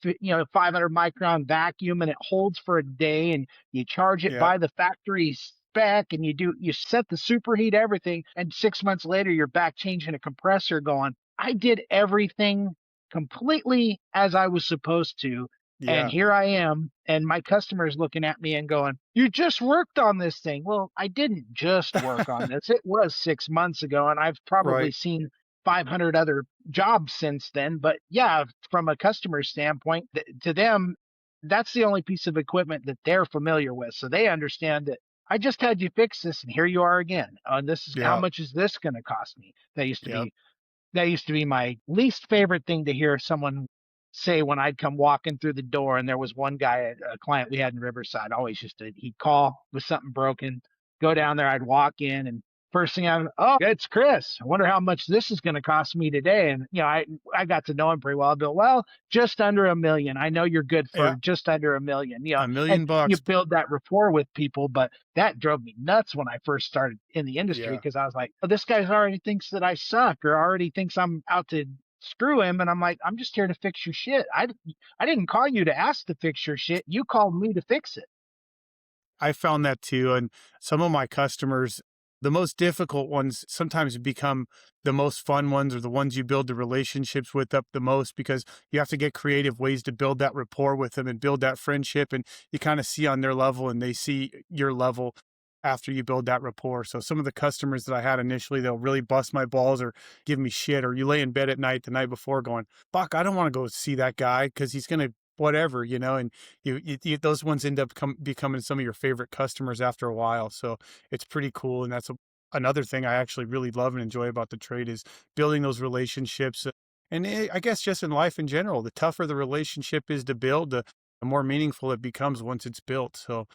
Speaker 2: 500 micron vacuum and it holds for a day, and you charge it
Speaker 1: Yeah.
Speaker 2: by the factory spec, and you set the superheat, everything, and 6 months later you're back changing a compressor, going, I did everything completely as I was supposed to. And
Speaker 1: Yeah.
Speaker 2: here I am, and my customer's looking at me and going, you just worked on this thing. Well, I didn't just work on this. It was 6 months ago, and I've probably
Speaker 1: Right.
Speaker 2: seen 500 other jobs since then. But yeah, from a customer standpoint, to them, that's the only piece of equipment that they're familiar with. So they understand that I just had you fix this, and here you are again. This is how
Speaker 1: Yeah.
Speaker 2: much is this going to cost me?
Speaker 1: Yep.
Speaker 2: That used to be my least favorite thing to hear someone say when I'd come walking through the door. And there was one guy, a client we had in Riverside, always he'd call with something broken, go down there, I'd walk in, and first thing oh, it's Chris. I wonder how much this is going to cost me today. And, I got to know him pretty well. I'd be, well, just under $1 million. I know you're good
Speaker 1: Yeah.
Speaker 2: for just under $1 million,
Speaker 1: $1
Speaker 2: and
Speaker 1: million
Speaker 2: you
Speaker 1: bucks.
Speaker 2: build that rapport with people. But that drove me nuts when I first started in the industry,
Speaker 1: Yeah.
Speaker 2: because I was like, oh, this guy already thinks that I suck, or already thinks I'm out to screw him. And I'm like, I'm just here to fix your shit. I didn't call you to ask to fix your shit. You called me to fix it.
Speaker 1: I found that too. And some of my customers, the most difficult ones sometimes become the most fun ones or the ones you build the relationships with up the most because you have to get creative ways to build that rapport with them and build that friendship. And you kind of see on their level and they see your level after you build that rapport. So some of the customers that I had initially, they'll really bust my balls or give me shit, or you lay in bed at night the night before going, fuck, I don't want to go see that guy because he's going to whatever, and those ones end up becoming some of your favorite customers after a while. So it's pretty cool. And that's another thing I actually really love and enjoy about the trade is building those relationships. And I guess just in life in general, the tougher the relationship is to build, the more meaningful it becomes once it's built. So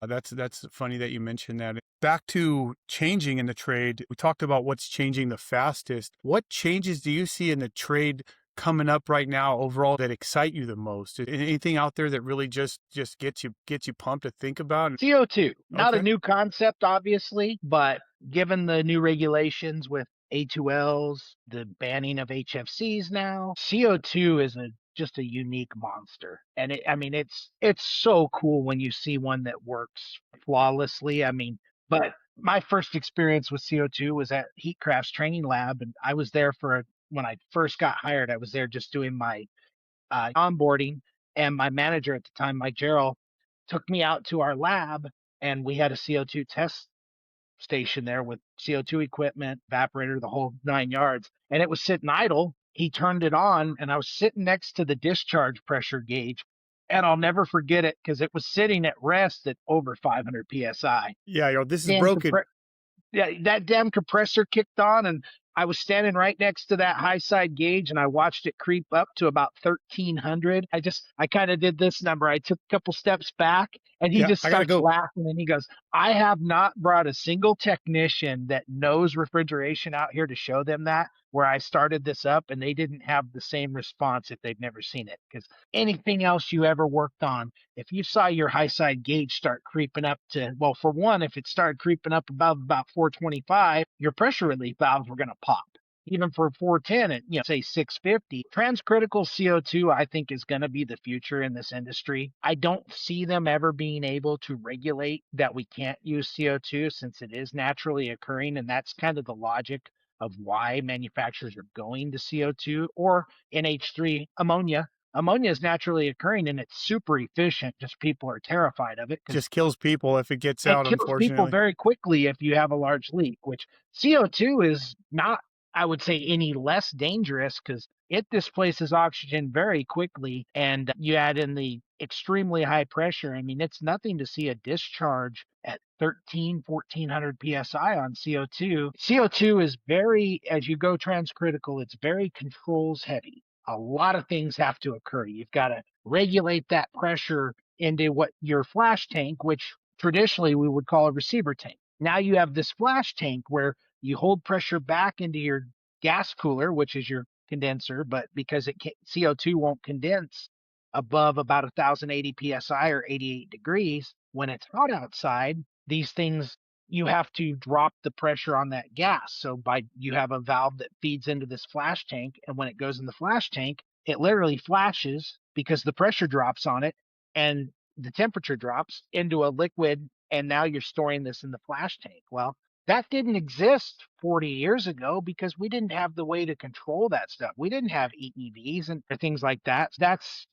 Speaker 1: that's funny that you mentioned that. Back to changing in the trade, we talked about what's changing the fastest. What changes do you see in the trade coming up right now overall that excite you the most? Anything out there that really just gets you pumped to think about?
Speaker 2: CO2, not a
Speaker 1: Okay.
Speaker 2: new concept, obviously, but given the new regulations with A2Ls, the banning of HFCs now, CO2 is just a unique monster. And I mean, it's so cool when you see one that works flawlessly. I mean, but my first experience with CO2 was at Heatcraft's training lab, and I was there when I first got hired. I was there just doing my onboarding, and my manager at the time, Mike Gerald, took me out to our lab, and we had a CO2 test station there with CO2 equipment, evaporator, the whole 9 yards, and it was sitting idle. He turned it on, and I was sitting next to the discharge pressure gauge, and I'll never forget it because it was sitting at rest at over 500 psi.
Speaker 1: Yeah, this is
Speaker 2: Damn,
Speaker 1: broken.
Speaker 2: yeah, that damn compressor kicked on, and I was standing right next to that high side gauge, and I watched it creep up to about 1300. I kind of did this number. I took a couple steps back, and he
Speaker 1: Yeah,
Speaker 2: just
Speaker 1: I gotta
Speaker 2: starts
Speaker 1: go.
Speaker 2: laughing, and he goes, I have not brought a single technician that knows refrigeration out here to show them that where I started this up, and they didn't have the same response if they've never seen it. Because anything else you ever worked on, if you saw your high side gauge start creeping up to, well, for one, if it started creeping up above about 425, your pressure relief valves were going to pop. Even for 410 at, say 650, transcritical CO2, I think, is going to be the future in this industry. I don't see them ever being able to regulate that we can't use CO2 since it is naturally occurring. And that's kind of the logic of why manufacturers are going to CO2 or NH3 ammonia. Ammonia is naturally occurring and it's super efficient. Just people are terrified of it because
Speaker 1: Just kills people if it gets
Speaker 2: it
Speaker 1: out,
Speaker 2: kills people
Speaker 1: unfortunately.
Speaker 2: very quickly if you have a large leak, which CO2 is not, I would say, any less dangerous because it displaces oxygen very quickly. And you add in the extremely high pressure. I mean, it's nothing to see a discharge at 1400 psi on CO2. CO2 is very, as you go transcritical, it's very controls heavy. A lot of things have to occur. You've got to regulate that pressure into what your flash tank, which traditionally we would call a receiver tank. Now you have this flash tank where you hold pressure back into your gas cooler, which is your condenser, but because CO2 won't condense above about 1080 psi or 88 degrees, when it's hot outside, these things you have to drop the pressure on that gas. So you have a valve that feeds into this flash tank, and when it goes in the flash tank, it literally flashes because the pressure drops on it, and the temperature drops into a liquid, and now you're storing this in the flash tank. Well, that didn't exist 40 years ago because we didn't have the way to control that stuff. We didn't have EEVs and things like that. That's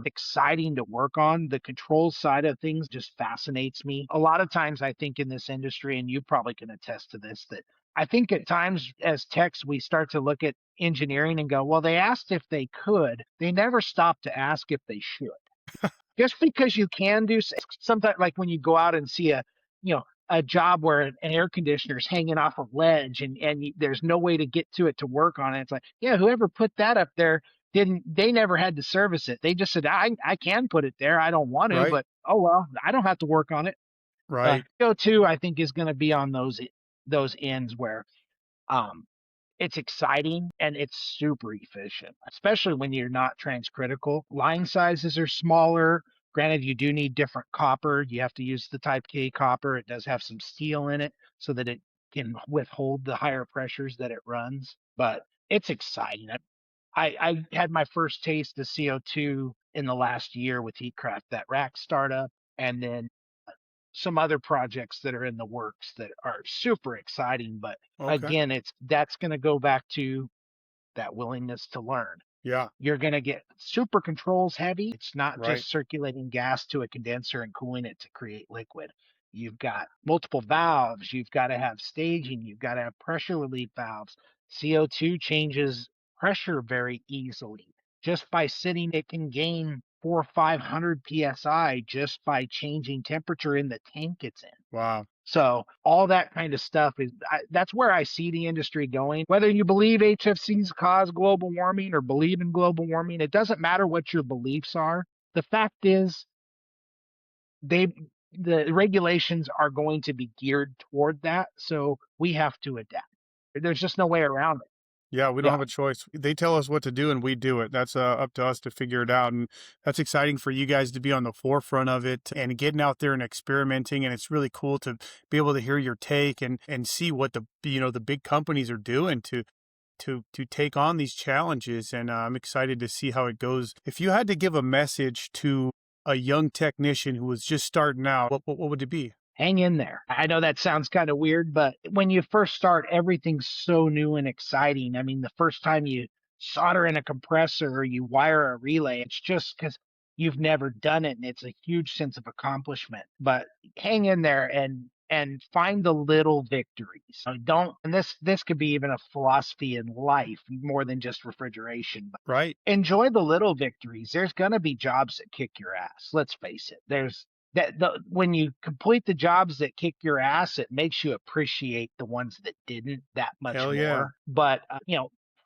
Speaker 2: exciting to work on. The control side of things just fascinates me. A lot of times I think in this industry, and you probably can attest to this, that I think at times as techs we start to look at engineering and go, well, they asked if they could. They never stop to ask if they should. Just because you can do sometimes, like when you go out and see a job where an air conditioner is hanging off a ledge and there's no way to get to it to work on it. It's like, yeah, whoever put that up there they never had to service it. They just said, I can put it there. I don't want to,
Speaker 1: Right,
Speaker 2: but oh well, I don't have to work on it.
Speaker 1: right.
Speaker 2: CO2, I think, is going to be on those ends where um, it's exciting and it's super efficient, especially when you're not transcritical. Line sizes are smaller. Granted, you do need different copper. You have to use the type K copper. It does have some steel in it so that it can withhold the higher pressures that it runs. But it's exciting. I had my first taste of CO2 in the last year with Heatcraft, that rack startup, and then some other projects that are in the works that are super exciting. But
Speaker 1: Okay.
Speaker 2: again, that's going to go back to that willingness to learn.
Speaker 1: Yeah,
Speaker 2: You're going to get super controls heavy. It's not
Speaker 1: right.
Speaker 2: just circulating gas to a condenser and cooling it to create liquid. You've got multiple valves. You've got to have staging. You've got to have pressure relief valves. CO2 changes pressure very easily. Just by sitting, it can gain 400 or 500 psi just by changing temperature in the tank it's in.
Speaker 1: Wow.
Speaker 2: So all that kind of stuff that's where I see the industry going. Whether you believe HFCs cause global warming or believe in global warming, it doesn't matter what your beliefs are. The fact is they the regulations are going to be geared toward that, so we have to adapt. There's just no way around it.
Speaker 1: Yeah, we don't
Speaker 2: Yeah.
Speaker 1: have a choice. They tell us what to do and we do it. That's up to us to figure it out. And that's exciting for you guys to be on the forefront of it and getting out there and experimenting. And it's really cool to be able to hear your take and see what the big companies are doing to take on these challenges. And I'm excited to see how it goes. If you had to give a message to a young technician who was just starting out, what would it be?
Speaker 2: Hang in there. I know that sounds kind of weird, but when you first start, everything's so new and exciting. I mean, the first time you solder in a compressor or you wire a relay, it's just because you've never done it, and it's a huge sense of accomplishment. But hang in there and find the little victories. So don't, and this could be even a philosophy in life more than just refrigeration. But
Speaker 1: Right?
Speaker 2: enjoy the little victories. There's gonna be jobs that kick your ass. Let's face it. There's that the when you complete the jobs that kick your ass, it makes you appreciate the ones that didn't that much
Speaker 1: Hell yeah.
Speaker 2: more. But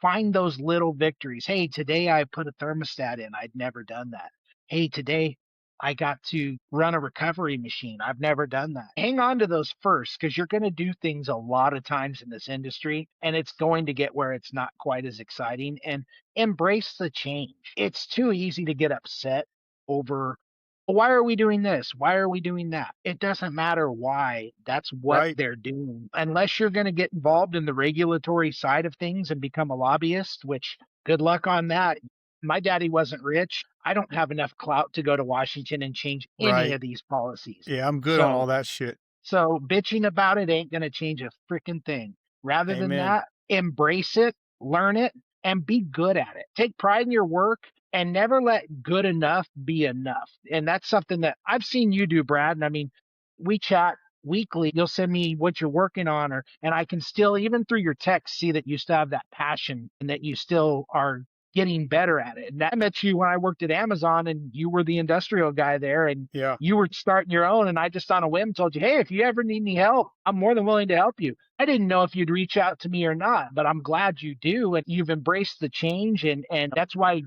Speaker 2: find those little victories. Hey, today I put a thermostat in. I'd never done that. Hey, today I got to run a recovery machine. I've never done that. Hang on to those first, because you're going to do things a lot of times in this industry, and it's going to get where it's not quite as exciting. And embrace the change. It's too easy to get upset over, why are we doing this? Why are we doing that? It doesn't matter why. That's what
Speaker 1: Right.
Speaker 2: they're doing. Unless you're going to get involved in the regulatory side of things and become a lobbyist, which good luck on that. My daddy wasn't rich. I don't have enough clout to go to Washington and change any
Speaker 1: Right.
Speaker 2: of these policies.
Speaker 1: Yeah, I'm good on all
Speaker 2: So
Speaker 1: that shit.
Speaker 2: so bitching about it ain't going to change a freaking thing. Rather than
Speaker 1: Amen.
Speaker 2: that, embrace it, learn it, and be good at it. Take pride in your work and never let good enough be enough. And that's something that I've seen you do, Brad. And I mean, we chat weekly. You'll send me what you're working on, and I can still, even through your text, see that you still have that passion and that you still are getting better at it. And I met you when I worked at Amazon, and you were the industrial guy there, and
Speaker 1: Yeah.
Speaker 2: you were starting your own, and I just on a whim told you, hey, if you ever need any help, I'm more than willing to help you. I didn't know if you'd reach out to me or not, but I'm glad you do, and you've embraced the change, and that's why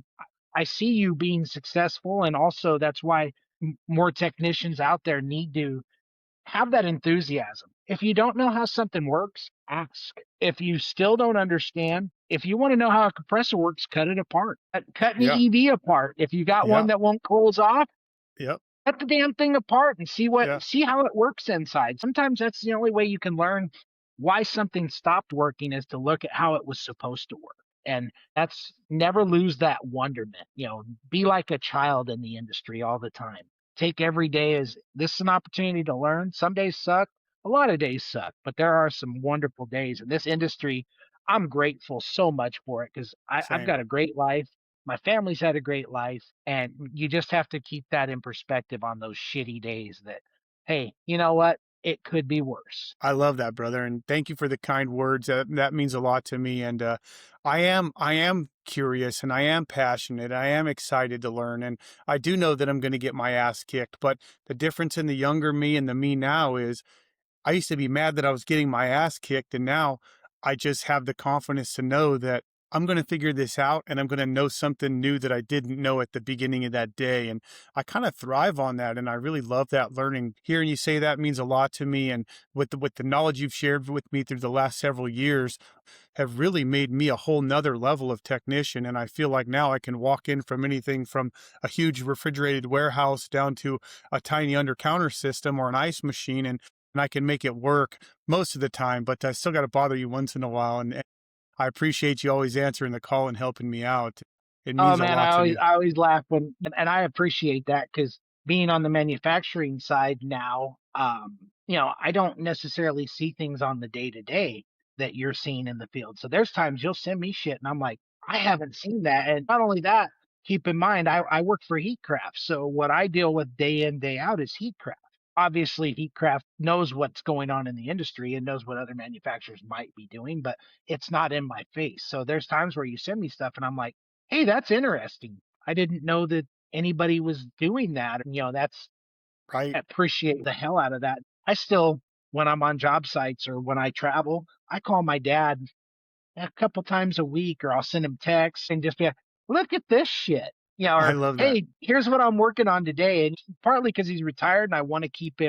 Speaker 2: I see you being successful, and also that's why more technicians out there need to have that enthusiasm. If you don't know how something works, ask. If you still don't understand, if you want to know how a compressor works, cut it apart. Cut an
Speaker 1: Yeah.
Speaker 2: EV apart. If you got
Speaker 1: Yeah.
Speaker 2: one that won't close off,
Speaker 1: Yep.
Speaker 2: cut the damn thing apart and
Speaker 1: Yeah.
Speaker 2: see how it works inside. Sometimes that's the only way you can learn why something stopped working, is to look at how it was supposed to work. And that's, never lose that wonderment. Be like a child in the industry all the time. Take every day as this is an opportunity to learn. Some days suck, a lot of days suck, but there are some wonderful days in this industry. I'm grateful so much for it, because I've
Speaker 1: Same.
Speaker 2: got a great life. My family's had a great life, and you just have to keep that in perspective on those shitty days that, hey, you know what? It could be worse.
Speaker 1: I love that, brother, and thank you for the kind words. That means a lot to me. And I am curious, and I am passionate. I am excited to learn, and I do know that I'm going to get my ass kicked. But the difference in the younger me and the me now is I used to be mad that I was getting my ass kicked, and now I just have the confidence to know that I'm going to figure this out and I'm going to know something new that I didn't know at the beginning of that day. And I kind of thrive on that. And I really love that learning. Hearing you say that means a lot to me. And with the knowledge you've shared with me through the last several years have really made me a whole nother level of technician. And I feel like now I can walk in from anything from a huge refrigerated warehouse down to a tiny under counter system or an ice machine. And I can make it work most of the time, but I still got to bother you once in a while. And I appreciate you always answering the call and helping me out. It
Speaker 2: Oh
Speaker 1: means a
Speaker 2: man,
Speaker 1: lot to me.
Speaker 2: I always laugh when, and I appreciate that, because being on the manufacturing side now, I don't necessarily see things on the day to day that you're seeing in the field. So there's times you'll send me shit, and I'm like, I haven't seen that. And not only that, keep in mind, I work for Heatcraft, so what I deal with day in day out is Heatcraft. Obviously, Heatcraft knows what's going on in the industry and knows what other manufacturers might be doing, but it's not in my face. So there's times where you send me stuff, and I'm like, hey, that's interesting. I didn't know that anybody was doing that. And, that's,
Speaker 1: Right?
Speaker 2: I appreciate the hell out of that. I still, when I'm on job sites or when I travel, I call my dad a couple times a week, or I'll send him texts and just be like, look at this shit. Yeah,
Speaker 1: I
Speaker 2: or
Speaker 1: love that.
Speaker 2: hey, here's what I'm working on today. And partly because he's retired and I want to keep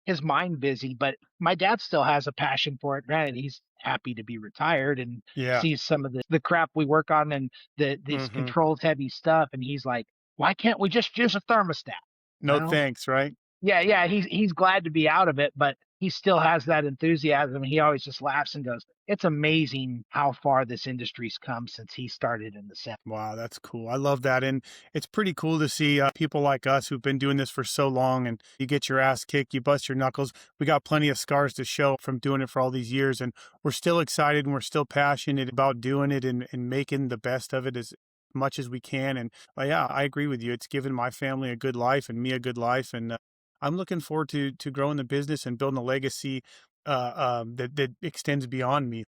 Speaker 2: his mind busy, but my dad still has a passion for it. Granted, he's happy to be retired and
Speaker 1: Yeah.
Speaker 2: sees some of the crap we work on and these
Speaker 1: Hmm.
Speaker 2: controls heavy stuff. And he's like, why can't we just use a thermostat?
Speaker 1: No
Speaker 2: Well,
Speaker 1: thanks, right?
Speaker 2: yeah, yeah, he's glad to be out of it, but he still has that enthusiasm. He always just laughs and goes, "It's amazing how far this industry's come since he started in the 70s."
Speaker 1: Wow, that's cool. I love that. And it's pretty cool to see people like us who've been doing this for so long and you get your ass kicked, you bust your knuckles. We got plenty of scars to show from doing it for all these years. And we're still excited and we're still passionate about doing it and making the best of it as much as we can. And yeah, I agree with you. It's given my family a good life and me a good life. And I'm looking forward to growing the business and building a legacy that extends beyond me.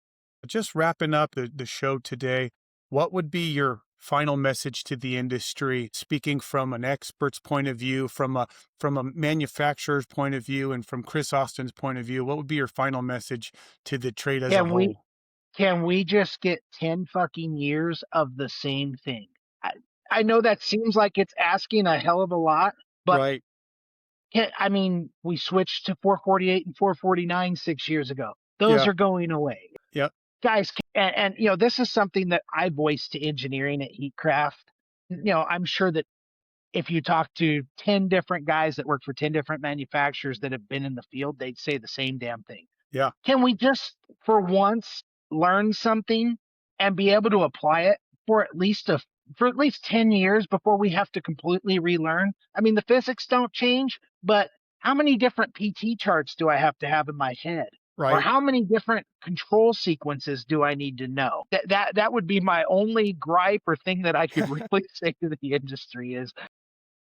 Speaker 1: Just wrapping up the show today, what would be your final message to the industry, speaking from an expert's point of view, from a manufacturer's point of view, and from Chris Austin's point of view? What would be your final message to the trade as a
Speaker 2: Can we
Speaker 1: whole?
Speaker 2: can we just get 10 fucking years of the same thing? I, I know that seems like it's asking a hell of a lot, but
Speaker 1: Right.
Speaker 2: I mean, we switched to 448 and 449 6 years ago. Those
Speaker 1: Yeah.
Speaker 2: are going away.
Speaker 1: Yeah.
Speaker 2: Guys, and this is something that I voiced to engineering at Heatcraft. I'm sure that if you talk to 10 different guys that work for 10 different manufacturers that have been in the field, they'd say the same damn thing.
Speaker 1: Yeah.
Speaker 2: Can we just, for once, learn something and be able to apply it for at least 10 years before we have to completely relearn? I mean, the physics don't change, but how many different PT charts do I have to have in my head? Or
Speaker 1: Right.
Speaker 2: how many different control sequences do I need to know? That would be my only gripe or thing that I could really say to the industry is,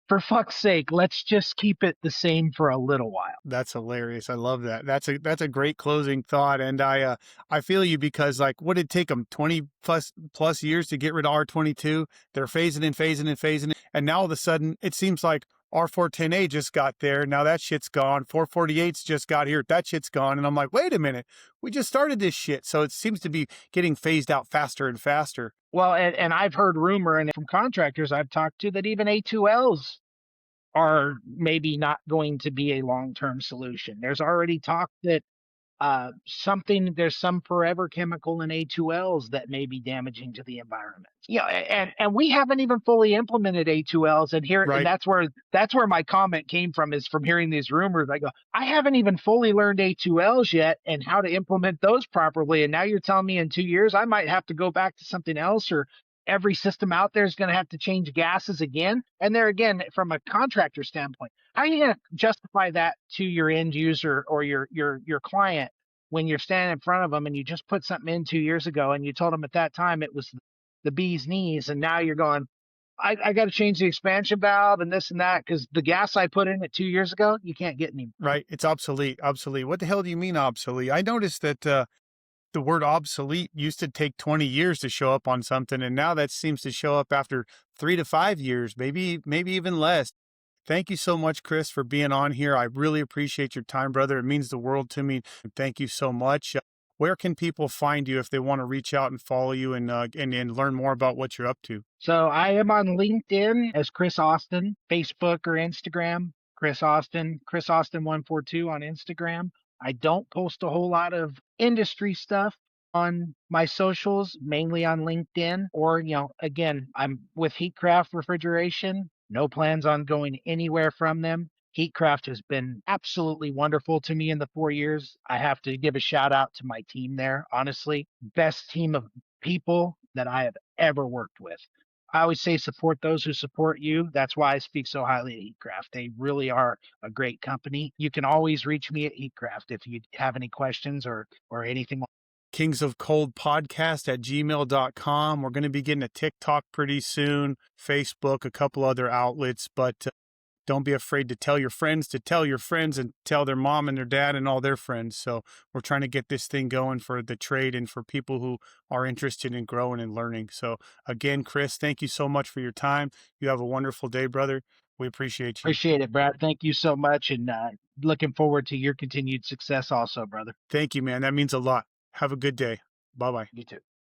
Speaker 2: for fuck's sake, let's just keep it the same for a little while.
Speaker 1: That's hilarious. I love that. That's a great closing thought. And I feel you because like what did it take them 20 plus years to get rid of R22? They're phasing in, phasing in, phasing in. And now all of a sudden it seems like R410A just got there. Now that shit's gone. 448's just got here. That shit's gone. And I'm like, wait a minute. We just started this shit. So it seems to be getting phased out faster and faster.
Speaker 2: Well, and I've heard rumor and from contractors I've talked to that even A2Ls are maybe not going to be a long-term solution. There's already talk that there's some forever chemical in A2Ls that may be damaging to the environment. Yeah, and we haven't even fully implemented A2Ls, and
Speaker 1: Right.
Speaker 2: that's where my comment came from, is from hearing these rumors. I go, I haven't even fully learned A2Ls yet and how to implement those properly, and now you're telling me in 2 years I might have to go back to something else, or every system out there is going to have to change gases again. And there again, from a contractor standpoint, how are you going to justify that to your end user or your client when you're standing in front of them and you just put something in 2 years ago and you told them at that time it was the bee's knees, and now you're going, I got to change the expansion valve and this and that because the gas I put in it 2 years ago, you can't get any.
Speaker 1: Right. It's obsolete. Obsolete. What the hell do you mean obsolete? I noticed that the word obsolete used to take 20 years to show up on something, and now that seems to show up after 3 to 5 years, maybe even less. Thank you so much, Chris, for being on here. I really appreciate your time, brother. It means the world to me. Thank you so much. Where can people find you if they want to reach out and follow you and learn more about what you're up to?
Speaker 2: So I am on LinkedIn as Chris Austin, Facebook or Instagram, Chris Austin 142 on Instagram. I don't post a whole lot of industry stuff on my socials, mainly on LinkedIn, or, again, I'm with Heatcraft Refrigeration. No plans on going anywhere from them. Heatcraft has been absolutely wonderful to me in the 4 years. I have to give a shout out to my team there. Honestly, best team of people that I have ever worked with. I always say support those who support you. That's why I speak so highly of Heatcraft. They really are a great company. You can always reach me at Heatcraft if you have any questions or anything.
Speaker 1: Kings of Cold Podcast at gmail.com. We're going to be getting a TikTok pretty soon, Facebook, a couple other outlets, but don't be afraid to tell your friends, and tell their mom and their dad and all their friends. So we're trying to get this thing going for the trade and for people who are interested in growing and learning. So again, Chris, thank you so much for your time. You have a wonderful day, brother. We appreciate you.
Speaker 2: Appreciate it, Brad. Thank you so much, and looking forward to your continued success also, brother.
Speaker 1: Thank you, man. That means a lot. Have a good day. Bye-bye.
Speaker 2: You too.